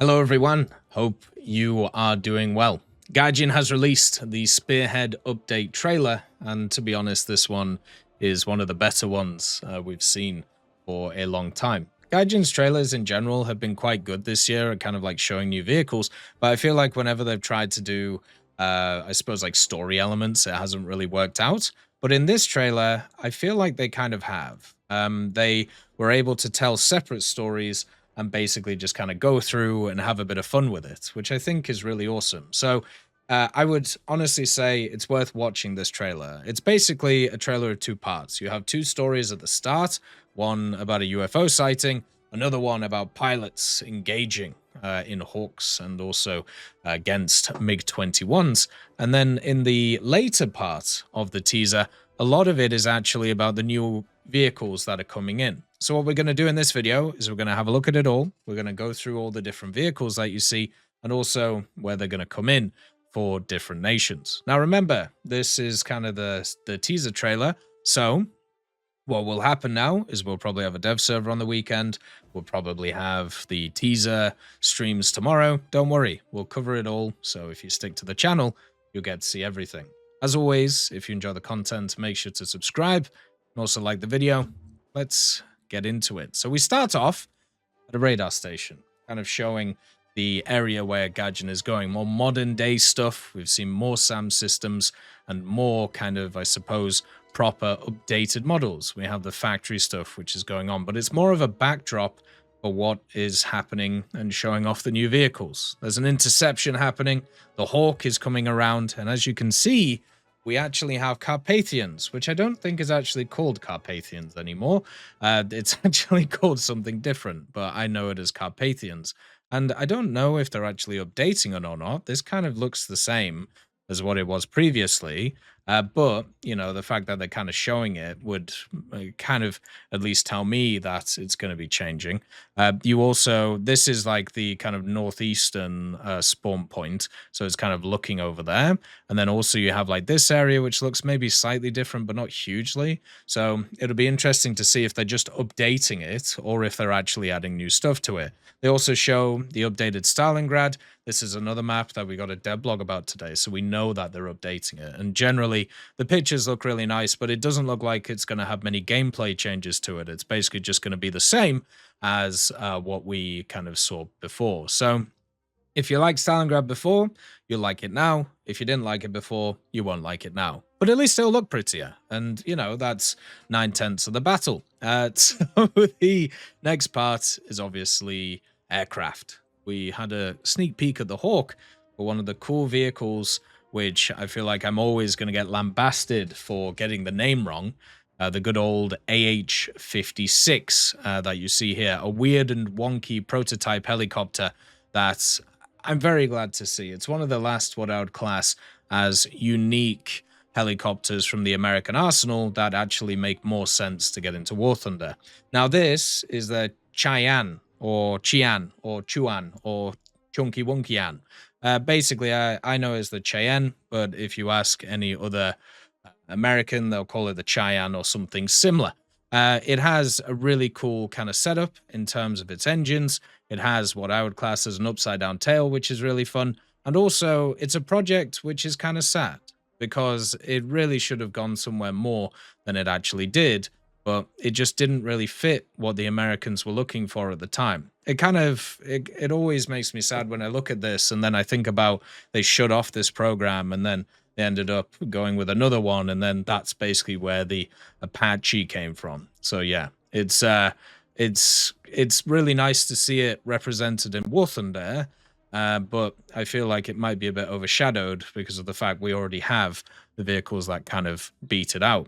Hello everyone, hope you are doing well. Gaijin has released the Spearhead update trailer, and to be honest, this one is one of the better ones we've seen for a long time. Gaijin's trailers in general have been quite good this year at kind of like showing new vehicles, but I feel like whenever they've tried to do, I suppose like story elements, it hasn't really worked out. But in this trailer, I feel like they kind of have. They were able to tell separate stories and basically just kind of go through and have a bit of fun with it, which I think is really awesome. So I would honestly say it's worth watching this trailer. It's basically a trailer of two parts. You have two stories at the start, one about a UFO sighting, another one about pilots engaging in Hawks and also against MiG-21s. And then in the later part of the teaser, a lot of it is actually about the new vehicles that are coming in. So what we're going to do in this video is we're going to have a look at it all. We're going to go through all the different vehicles that you see and also where they're going to come in for different nations. Now remember, this is kind of the teaser trailer. So what will happen now is we'll probably have a dev server on the weekend. We'll probably have the teaser streams tomorrow. Don't worry, we'll cover it all. So if you stick to the channel, you'll get to see everything. As always, if you enjoy the content, make sure to subscribe and also like the video. Let's get into it. So we start off at a radar station, kind of showing the area where Gaijin is going. More modern day stuff. We've seen more SAM systems and more kind of, I suppose, proper updated models. We have the factory stuff which is going on, but it's more of a backdrop for what is happening and showing off the new vehicles. There's an interception happening. The Hawk is coming around, and as you can see, we actually have Carpathians, which I don't think is actually called Carpathians anymore. It's actually called something different, but I know it as Carpathians. And I don't know if they're actually updating it or not. This kind of looks the same as what it was previously. But, you know, the fact that they're kind of showing it would kind of at least tell me that it's going to be changing. You also, this is like the kind of northeastern spawn point. So it's kind of looking over there. And then also you have like this area, which looks maybe slightly different, but not hugely. So it'll be interesting to see if they're just updating it or if they're actually adding new stuff to it. They also show the updated Stalingrad. This is another map that we got a dev blog about today, so we know that they're updating it. And generally, the pictures look really nice, but it doesn't look like it's going to have many gameplay changes to it. It's basically just going to be the same as what we kind of saw before. So if you liked Stalingrad before, you'll like it now. If you didn't like it before, you won't like it now. But at least it'll look prettier. And, you know, that's 9/10 of the battle. So the next part is obviously aircraft. We had a sneak peek at the Hawk, but one of the cool vehicles, which I feel like I'm always going to get lambasted for getting the name wrong, the good old AH-56 that you see here, a weird and wonky prototype helicopter that I'm very glad to see. It's one of the last what I would class as unique helicopters from the American arsenal that actually make more sense to get into War Thunder. Now this is the Cheyenne or Cheyenne or Chuan or Chunky Wunkian. Basically, I know it's the Cheyenne, but if you ask any other American, they'll call it the Cheyenne or something similar. It has a really cool kind of setup in terms of its engines. It has what I would class as an upside-down tail, which is really fun. And also, it's a project which is kind of sad because it really should have gone somewhere more than it actually did, but it just didn't really fit what the Americans were looking for at the time. It always makes me sad when I look at this and then I think about they shut off this program and then they ended up going with another one, and then that's basically where the Apache came from. So yeah, it's really nice to see it represented in War Thunder, but I feel like it might be a bit overshadowed because of the fact we already have the vehicles that kind of beat it out.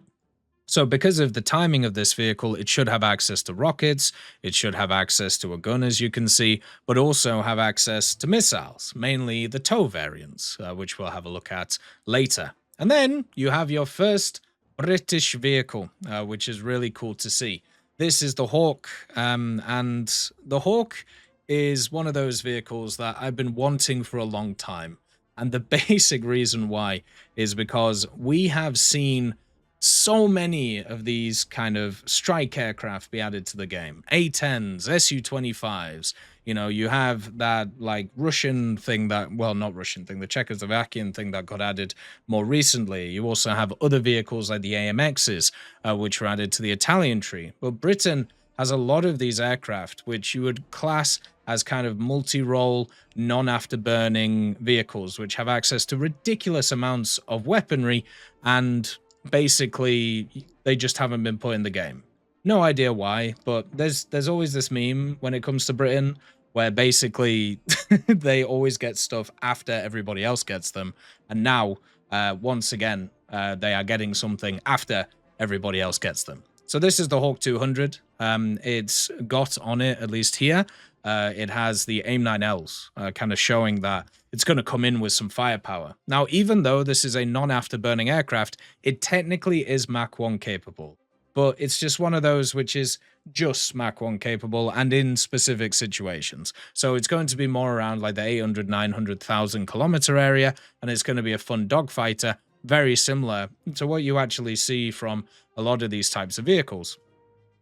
So because of the timing of this vehicle, it should have access to rockets, it should have access to a gun, as you can see, but also have access to missiles, mainly the TOW variants, which we'll have a look at later. And then you have your first British vehicle, which is really cool to see. This is the Hawk, and the Hawk is one of those vehicles that I've been wanting for a long time. And the basic reason why is because we have seen so many of these kind of strike aircraft be added to the game. A-10s, Su-25s, You know, you have that like Russian thing that, well, not Russian thing, the Czechoslovakian thing that got added more recently. You also have other vehicles like the AMXs, which were added to the Italian tree. But Britain has a lot of these aircraft, which you would class as kind of multi-role, non-afterburning vehicles, which have access to ridiculous amounts of weaponry, and basically they just haven't been put in the game. No idea why, but there's always this meme when it comes to Britain where basically they always get stuff after everybody else gets them, and now once again they are getting something after everybody else gets them. So this is the Hawk 200. It's got on it, at least here, it has the AIM-9Ls, kind of showing that it's going to come in with some firepower. Now, even though this is a non-afterburning aircraft, it technically is Mach 1 capable. But it's just one of those which is just Mach 1 capable and in specific situations. So it's going to be more around like the 800, 900,000 kilometer area, and it's going to be a fun dogfighter, very similar to what you actually see from a lot of these types of vehicles.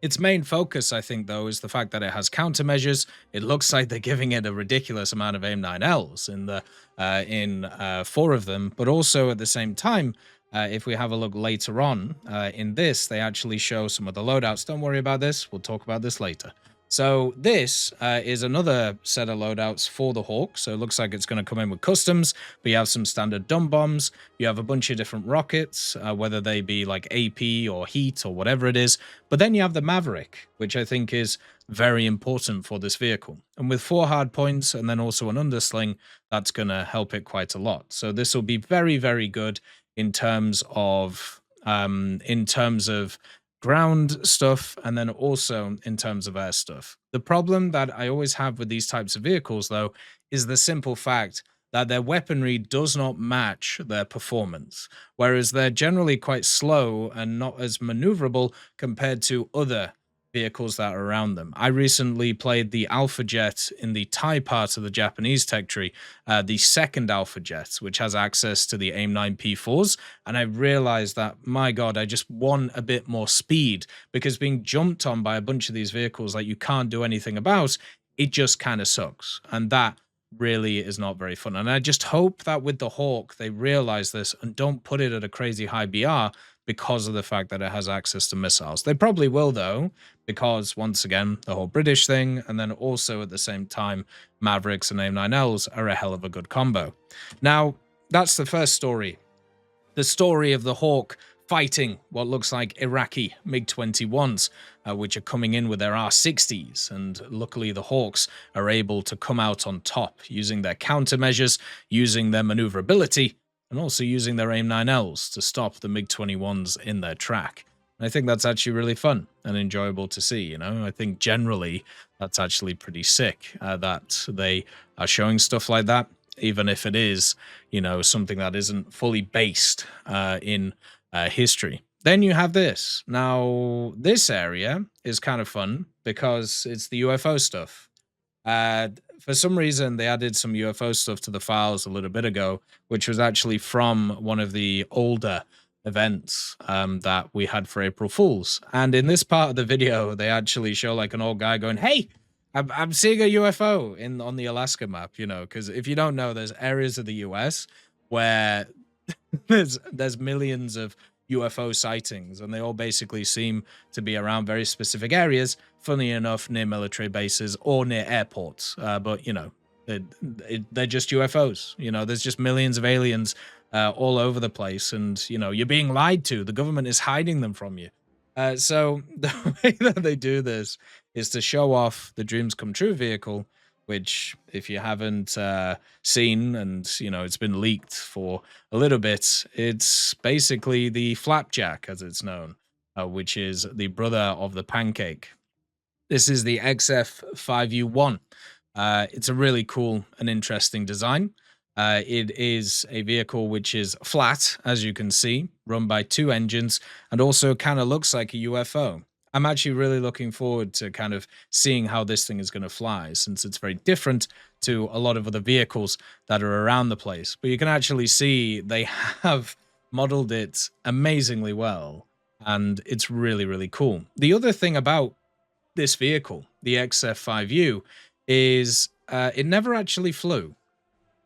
Its main focus, I think, though, is the fact that it has countermeasures. It looks like they're giving it a ridiculous amount of AIM-9Ls in 4 of them, but also at the same time, if we have a look later on in this, they actually show some of the loadouts. Don't worry about this. We'll talk about this later. So this is another set of loadouts for the Hawk. So it looks like it's going to come in with customs, but you have some standard dumb bombs. You have a bunch of different rockets, whether they be like AP or heat or whatever it is. But then you have the Maverick, which I think is very important for this vehicle. And with 4 hard points and then also an undersling, that's going to help it quite a lot. So this will be very, very good in terms of ground stuff, and then also in terms of air stuff. The problem that I always have with these types of vehicles, though, is the simple fact that their weaponry does not match their performance, whereas they're generally quite slow and not as maneuverable compared to other vehicles that are around them. I recently played the Alpha Jet in the Thai part of the Japanese tech tree, the second Alpha Jet, which has access to the AIM-9P4s, and I realized that, my god, I just want a bit more speed, because being jumped on by a bunch of these vehicles that you can't do anything about, it just kind of sucks, and that really is not very fun. And I just hope that with the Hawk, they realize this and don't put it at a crazy high BR because of the fact that it has access to missiles. They probably will, though, because, once again, the whole British thing, and then also at the same time, Mavericks and AIM-9Ls are a hell of a good combo. Now, that's the first story. The story of the Hawk fighting what looks like Iraqi MiG-21s, which are coming in with their R-60s, and luckily the Hawks are able to come out on top using their countermeasures, using their maneuverability, and also using their AIM-9Ls to stop the MiG-21s in their track. And I think that's actually really fun and enjoyable to see, you know? I think generally that's actually pretty sick that they are showing stuff like that, even if it is, you know, something that isn't fully based in history. Then you have this. Now, this area is kind of fun because it's the UFO stuff. For some reason, they added some UFO stuff to the files a little bit ago, which was actually from one of the older events that we had for April Fools. And in this part of the video, they actually show like an old guy going, "Hey, I'm seeing a UFO on the Alaska map," you know, because if you don't know, there's areas of the US where there's millions of UFO sightings, and they all basically seem to be around very specific areas, funny enough, near military bases or near airports. But, you know, they're just UFOs. You know, there's just millions of aliens all over the place, and, you know, you're being lied to. The government is hiding them from you. So the way that they do this is to show off the Dreams Come True vehicle, which, if you haven't seen, and, you know, it's been leaked for a little bit, it's basically the Flapjack, as it's known, which is the brother of the Pancake. This is the XF5U1. It's a really cool and interesting design. It is a vehicle which is flat, as you can see, run by 2 engines, and also kind of looks like a UFO. I'm actually really looking forward to kind of seeing how this thing is going to fly, since it's very different to a lot of other vehicles that are around the place. But you can actually see they have modeled it amazingly well, and it's really, really cool. The other thing about this vehicle, the XF5U, is it never actually flew.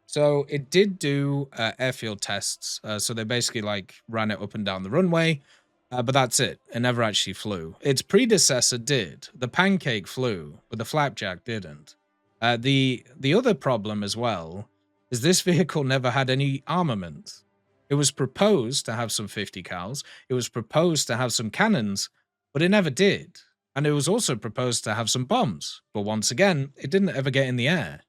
So it did do airfield tests. So they basically like ran it up and down the runway, but that's it. It never actually flew. Its predecessor did. The Pancake flew, but the Flapjack didn't. The other problem as well is this vehicle never had any armament. It was proposed to have some 50 cals. It was proposed to have some cannons, but it never did. And it was also proposed to have some bombs, but once again, it didn't ever get in the air.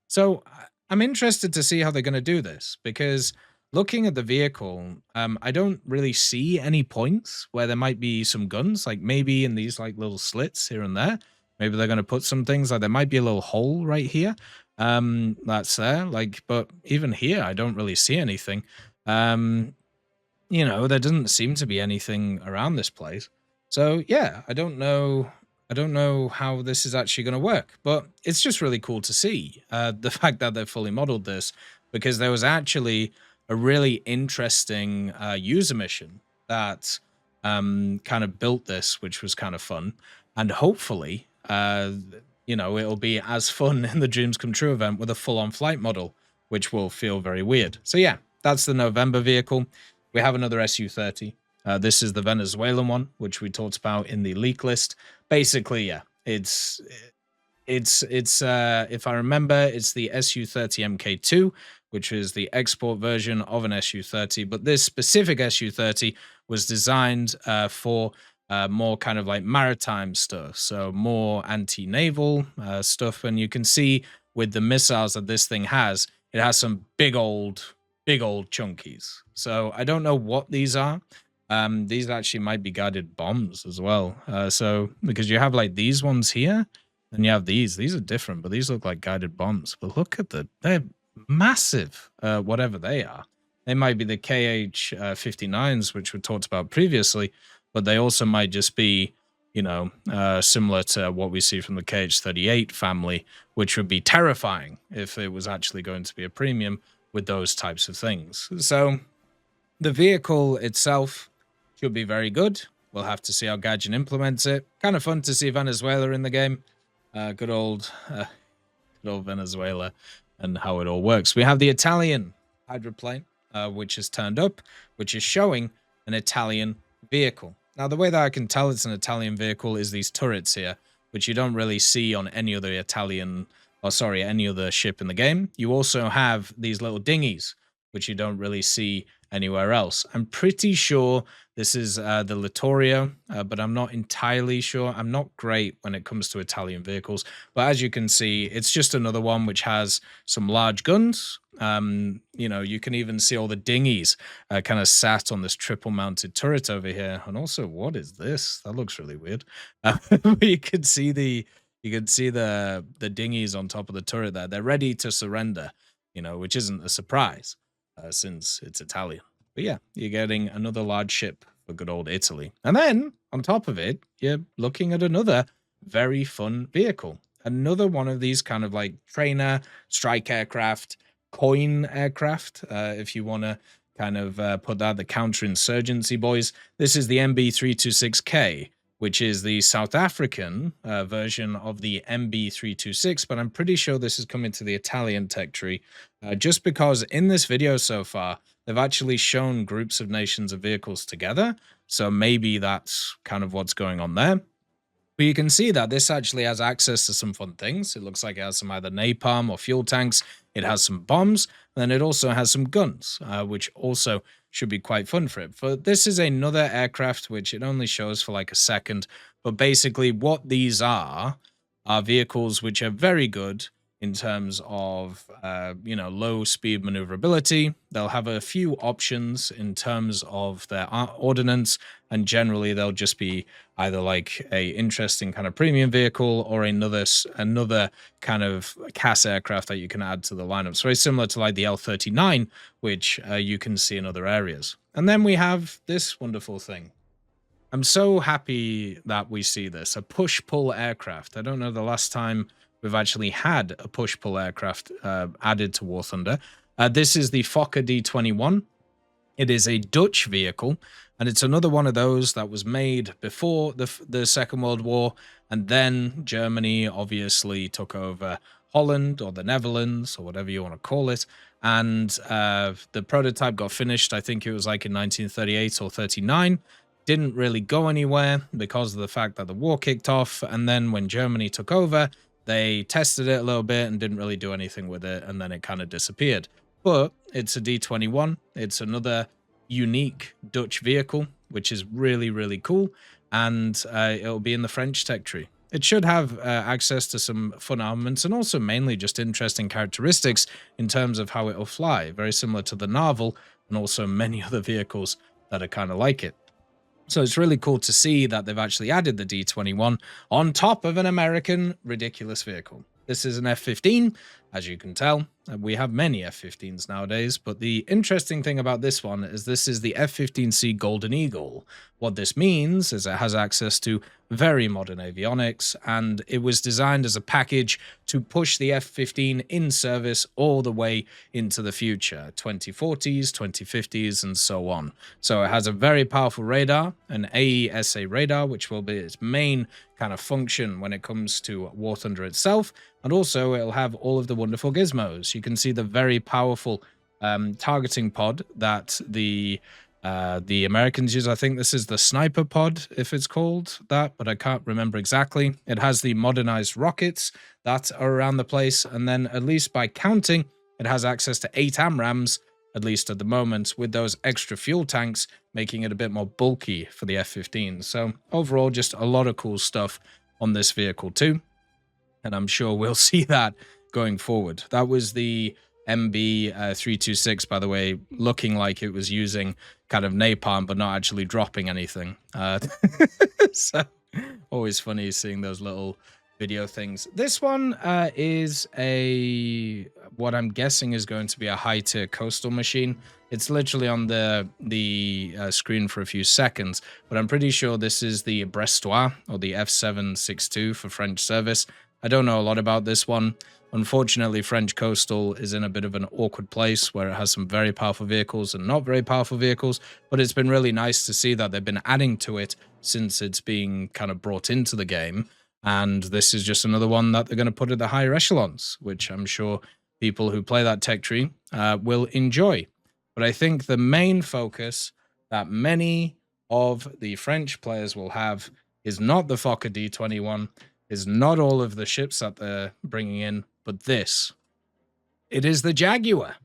So I'm interested to see how they're going to do this, because looking at the vehicle, I don't really see any points where there might be some guns, like maybe in these like little slits here and there. Maybe they're going to put some things, like there might be a little hole right here. That's there, like, but even here, I don't really see anything. You know, there doesn't seem to be anything around this place. So yeah, I don't know how this is actually going to work, but it's just really cool to see the fact that they've fully modeled this, because there was actually a really interesting user mission that kind of built this, which was kind of fun. And hopefully, you know, it'll be as fun in the Dreams Come True event with a full-on flight model, which will feel very weird. So yeah, that's the November vehicle. We have another Su-30. This is the Venezuelan one, which we talked about in the leak list. Basically, yeah, it's if I remember, it's the Su-30 Mk2, which is the export version of an Su-30. But this specific Su-30 was designed for more kind of like maritime stuff, so more anti-naval stuff. And you can see with the missiles that this thing has, it has some big old chunkies. So I don't know what these are. These actually might be guided bombs as well. So because you have like these ones here, and you have these are different, but these look like guided bombs. But look at they're massive, whatever they are. They might be the KH-59s, which we talked about previously, but they also might just be, you know, similar to what we see from the KH-38 family, which would be terrifying if it was actually going to be a premium with those types of things. So the vehicle itself should be very good. We'll have to see how Gaijin implements it. Kind of fun to see Venezuela in the game. Good old Venezuela and how it all works. We have the Italian hydroplane, which has turned up, which is showing an Italian vehicle. Now, the way that I can tell it's an Italian vehicle is these turrets here, which you don't really see on any other any other ship in the game. You also have these little dinghies, which you don't really see anywhere else. I'm pretty sure this is the Littorio, but I'm not entirely sure. I'm not great when it comes to Italian vehicles, but as you can see, it's just another one which has some large guns. You know, you can even see all the dinghies kind of sat on this triple mounted turret over here. And also, what is this? That looks really weird. You can see the dinghies on top of the turret there. They're ready to surrender, you know, which isn't a surprise since it's Italian. But yeah, you're getting another large ship for good old Italy. And then, on top of it, you're looking at another very fun vehicle. Another one of these kind of like trainer, strike aircraft, coin aircraft, if you want to kind of put that, the counterinsurgency boys. This is the MB326K, which is the South African version of the MB326, but I'm pretty sure this is coming to the Italian tech tree, just because in this video so far, they've actually shown groups of nations of vehicles together, so maybe that's kind of what's going on there. But you can see that this actually has access to some fun things. It looks like it has some either napalm or fuel tanks. It has some bombs, and then it also has some guns, which also should be quite fun for it. But this is another aircraft, which it only shows for like a second. But basically what these are vehicles which are very good in terms of, you know, low speed maneuverability. They'll have a few options in terms of their ordnance, and generally they'll just be either like a interesting kind of premium vehicle or another kind of CAS aircraft that you can add to the lineup. So very similar to like the L-39, which you can see in other areas. And then we have this wonderful thing. I'm so happy that we see this, a push-pull aircraft. I don't know the last time we've actually had a push-pull aircraft added to War Thunder. This is the Fokker D.XXI. It is a Dutch vehicle, and it's another one of those that was made before the Second World War, and then Germany obviously took over Holland or the Netherlands or whatever you want to call it, and the prototype got finished. I think it was like in 1938 or 39. Didn't really go anywhere because of the fact that the war kicked off, and then when Germany took over, they tested it a little bit and didn't really do anything with it, and then it kind of disappeared. But it's a D-XXI. It's another unique Dutch vehicle, which is really, really cool. And it'll be in the French tech tree. It should have access to some fun armaments and also mainly just interesting characteristics in terms of how it'll fly. Very similar to the Narval and also many other vehicles that are kind of like it. So it's really cool to see that they've actually added the D-XXI on top of an American ridiculous vehicle. This is an F-15, as you can tell. We have many F-15s nowadays, but the interesting thing about this one is this is the F-15C Golden Eagle. What this means is it has access to very modern avionics, and it was designed as a package to push the F-15 in service all the way into the future, 2040s, 2050s, and so on. So it has a very powerful radar, an AESA radar, which will be its main kind of function when it comes to War Thunder itself, and also it'll have all of the wonderful gizmos. You can see the very powerful targeting pod that the Americans use. I think this is the sniper pod, if it's called that, but I can't remember exactly. It has the modernized rockets that are around the place, and then at least by counting, it has access to 8 AMRAAMs, at least at the moment, with those extra fuel tanks, making it a bit more bulky for the F-15. So overall, just a lot of cool stuff on this vehicle too, and I'm sure we'll see that going forward. That was the MB-326, by the way, looking like it was using kind of napalm, but not actually dropping anything. So always funny seeing those little video things. This one is what I'm guessing is going to be a high-tier coastal machine. It's literally on the screen for a few seconds, but I'm pretty sure this is the Brestois, or the F-762 for French service. I don't know a lot about this one. Unfortunately, French coastal is in a bit of an awkward place where it has some very powerful vehicles and not very powerful vehicles, but it's been really nice to see that they've been adding to it since it's being kind of brought into the game. And this is just another one that they're going to put at the higher echelons, which I'm sure people who play that tech tree will enjoy. But I think the main focus that many of the French players will have is not the Fokker D-XXI, is not all of the ships that they're bringing in, but this. It is the Jaguar.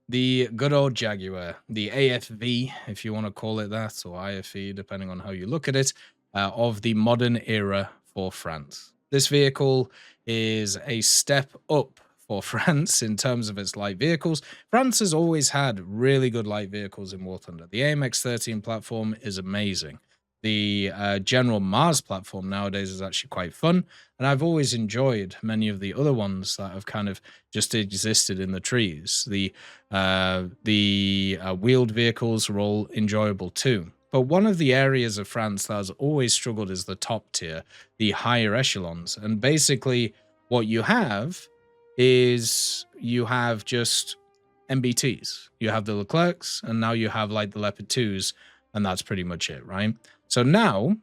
The good old Jaguar. The AFV, if you want to call it that, or IFV, depending on how you look at it, of the modern era for France. This vehicle is a step up for France in terms of its light vehicles. France has always had really good light vehicles in War Thunder. The AMX-13 platform is amazing. The General Mars platform nowadays is actually quite fun, and I've always enjoyed many of the other ones that have kind of just existed in the trees. The wheeled vehicles are all enjoyable too. But one of the areas of France that has always struggled is the top tier, the higher echelons. And basically what you have is you have just MBTs. You have the Leclercs, and now you have like the Leopard 2s, and that's pretty much it, right? So now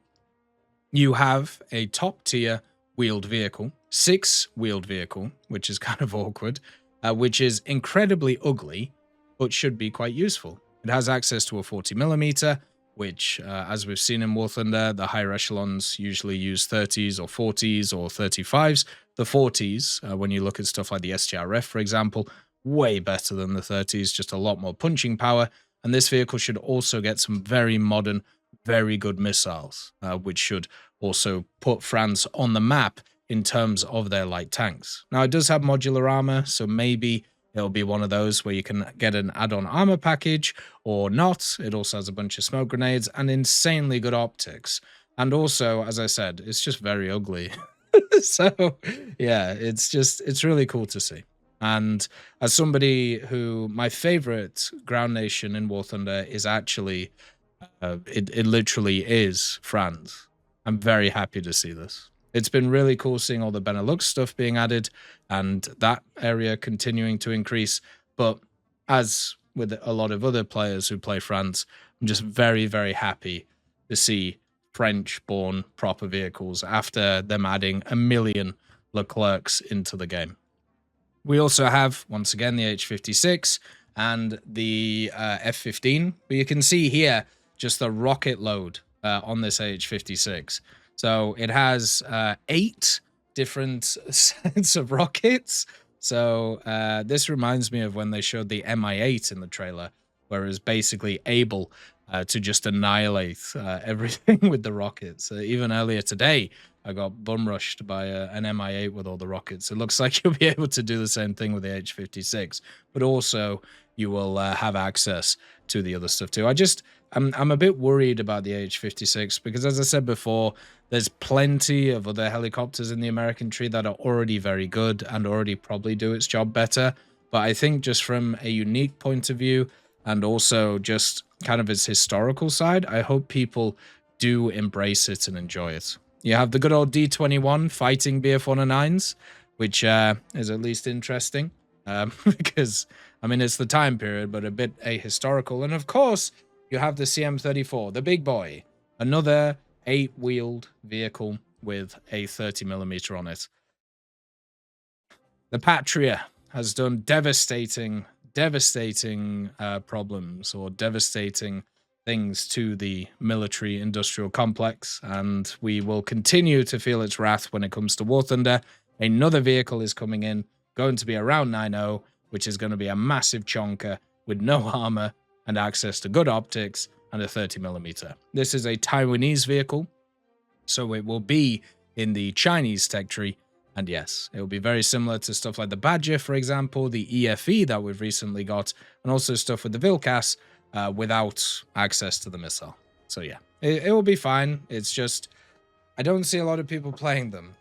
you have a top tier wheeled vehicle, 6 wheeled vehicle, which is kind of awkward, which is incredibly ugly, but should be quite useful. It has access to a 40mm, which, as we've seen in War Thunder, the higher echelons usually use 30s or 40s or 35s. The 40s, when you look at stuff like the STRF, for example, way better than the 30s, just a lot more punching power. And this vehicle should also get some very modern, very good missiles, which should also put France on the map in terms of their light tanks. Now, it does have modular armor, so maybe it'll be one of those where you can get an add-on armor package or not. It also has a bunch of smoke grenades and insanely good optics. And also, as I said, it's just very ugly. So, yeah, it's really cool to see. And as somebody who, my favorite ground nation in War Thunder is actually, it literally is France. I'm very happy to see this. It's been really cool seeing all the Benelux stuff being added and that area continuing to increase. But as with a lot of other players who play France, I'm just very, very happy to see French-born proper vehicles after them adding 1 million Leclercs into the game. We also have, once again, the AH-56 and the F-15, but you can see here just the rocket load on this AH-56. So it has 8 different sets of rockets. So this reminds me of when they showed the Mi-8 in the trailer, where it was basically able to just annihilate everything with the rockets. Even earlier today, I got bum rushed by an Mi-8 with all the rockets. It looks like you'll be able to do the same thing with the AH-56, but also you will have access to the other stuff too. I'm a bit worried about the AH-56 because, as I said before, there's plenty of other helicopters in the American tree that are already very good and already probably do its job better. But I think just from a unique point of view and also just kind of its historical side, I hope people do embrace it and enjoy it. You have the good old D.XXI fighting BF-109s, which is at least interesting because, I mean, it's the time period, but a bit ahistorical. And of course, you have the CM34, the big boy, another 8-wheeled vehicle with a 30mm on it. The Patria has done devastating problems or devastating things to the military industrial complex, and we will continue to feel its wrath when it comes to War Thunder. Another vehicle is coming in, going to be around 9.0, which is going to be a massive chonker with no armor and access to good optics and a 30mm. This is a Taiwanese vehicle, so it will be in the Chinese tech tree. And yes, it will be very similar to stuff like the Badger, for example, the EFE that we've recently got, and also stuff with the Vilcas without access to the missile. So yeah, it will be fine. It's just, I don't see a lot of people playing them,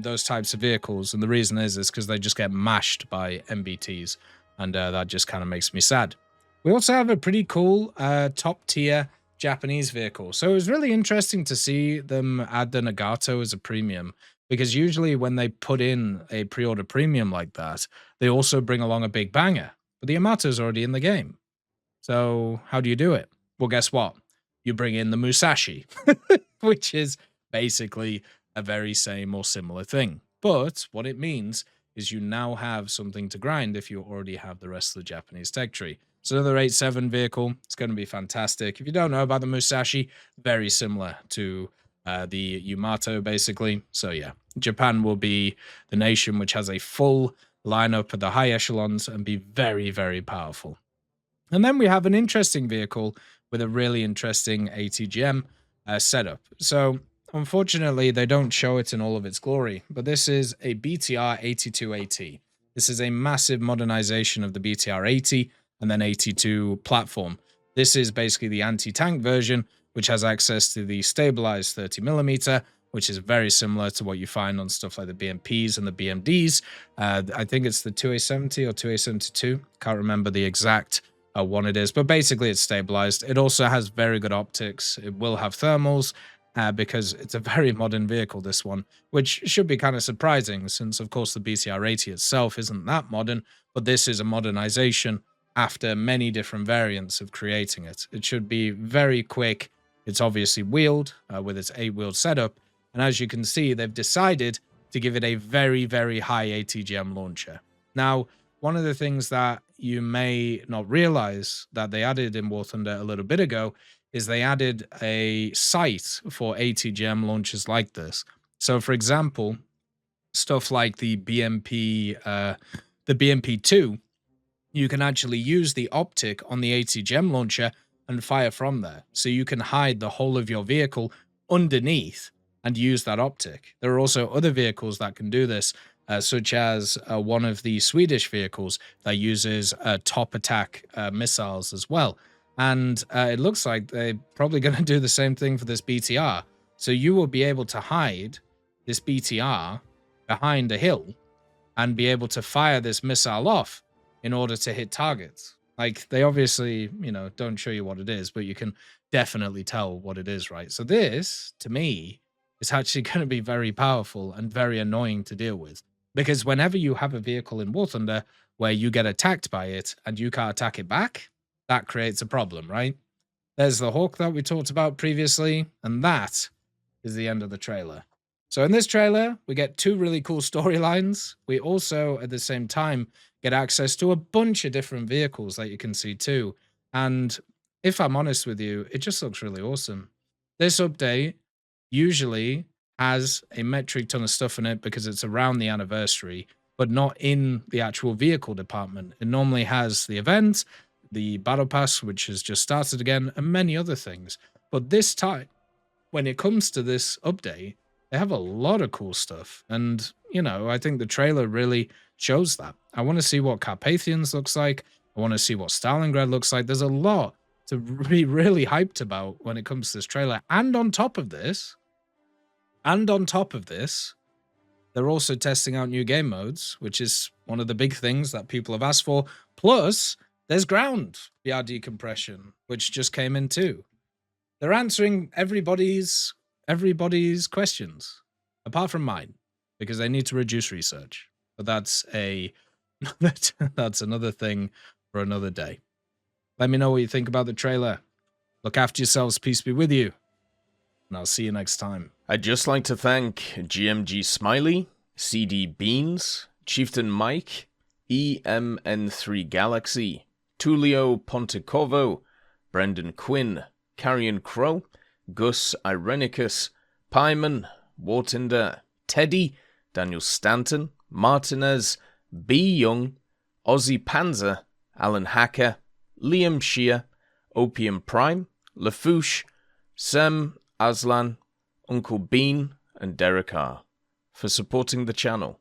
those types of vehicles. And the reason is because they just get mashed by MBTs. And that just kind of makes me sad. We also have a pretty cool top tier Japanese vehicle. So it was really interesting to see them add the Nagato as a premium, because usually when they put in a pre-order premium like that, they also bring along a big banger. But the Yamato's already in the game. So how do you do it? Well, guess what? You bring in the Musashi, which is basically a very same or similar thing. But what it means is you now have something to grind if you already have the rest of the Japanese tech tree. So another 8.7 vehicle. It's going to be fantastic. If you don't know about the Musashi, very similar to the Yamato, basically. So yeah, Japan will be the nation which has a full lineup of the high echelons and be very, very powerful. And then we have an interesting vehicle with a really interesting ATGM setup. So unfortunately, they don't show it in all of its glory, but this is a BTR 82AT. This is a massive modernization of the BTR 80 and then 82 platform. This is basically the anti-tank version, which has access to the stabilized 30mm, which is very similar to what you find on stuff like the BMPs and the BMDs. I think it's the 2A70 or 2A72. Can't remember the exact one it is, but basically it's stabilized. It also has very good optics. It will have thermals because it's a very modern vehicle, this one, which should be kind of surprising since, of course, the BTR-80 itself isn't that modern, but this is a modernization after many different variants of creating it. It should be very quick. It's obviously wheeled with its 8-wheeled setup, and as you can see, they've decided to give it a very, very high ATGM launcher. Now, one of the things that you may not realize that they added in War Thunder a little bit ago is they added a sight for ATGM launchers like this. So, for example, stuff like the BMP-2, you can actually use the optic on the ATGM launcher and fire from there. So you can hide the whole of your vehicle underneath and use that optic. There are also other vehicles that can do this, such as one of the Swedish vehicles that uses top attack missiles as well. And it looks like they're probably going to do the same thing for this BTR. So you will be able to hide this BTR behind a hill and be able to fire this missile off in order to hit targets. Like, they obviously, you know, don't show you what it is, but you can definitely tell what it is, right? So this, to me, is actually going to be very powerful and very annoying to deal with. Because whenever you have a vehicle in War Thunder where you get attacked by it and you can't attack it back, that creates a problem, right? There's the Hawk that we talked about previously, and that is the end of the trailer. So in this trailer, we get 2 really cool storylines. We also, at the same time, get access to a bunch of different vehicles that you can see too. And if I'm honest with you, it just looks really awesome. This update usually has a metric ton of stuff in it because it's around the anniversary, but not in the actual vehicle department. It normally has the event, the battle pass, which has just started again, and many other things. But this time, when it comes to this update, they have a lot of cool stuff. And, you know, I think the trailer really shows that. I want to see what Carpathians looks like. I want to see what Stalingrad looks like. There's a lot to be really hyped about when it comes to this trailer. And on top of this, they're also testing out new game modes, which is one of the big things that people have asked for. Plus, there's ground via Decompression, which just came in too. They're answering everybody's questions, apart from mine, because they need to reduce research. But that's another thing for another day. Let me know what you think about the trailer. Look after yourselves. Peace be with you. And I'll see you next time. I'd just like to thank GMG Smiley, CD Beans, Chieftain Mike, EMN3 Galaxy, Tulio Pontecorvo, Brendan Quinn, Carrion Crow, Gus Irenicus, Pyman, Wartinder, Teddy, Daniel Stanton, Martinez, B. Young, Ozzy Panzer, Alan Hacker, Liam Shear, Opium Prime, Lafouche, Sem, Aslan, Uncle Bean, and Derek R. for supporting the channel.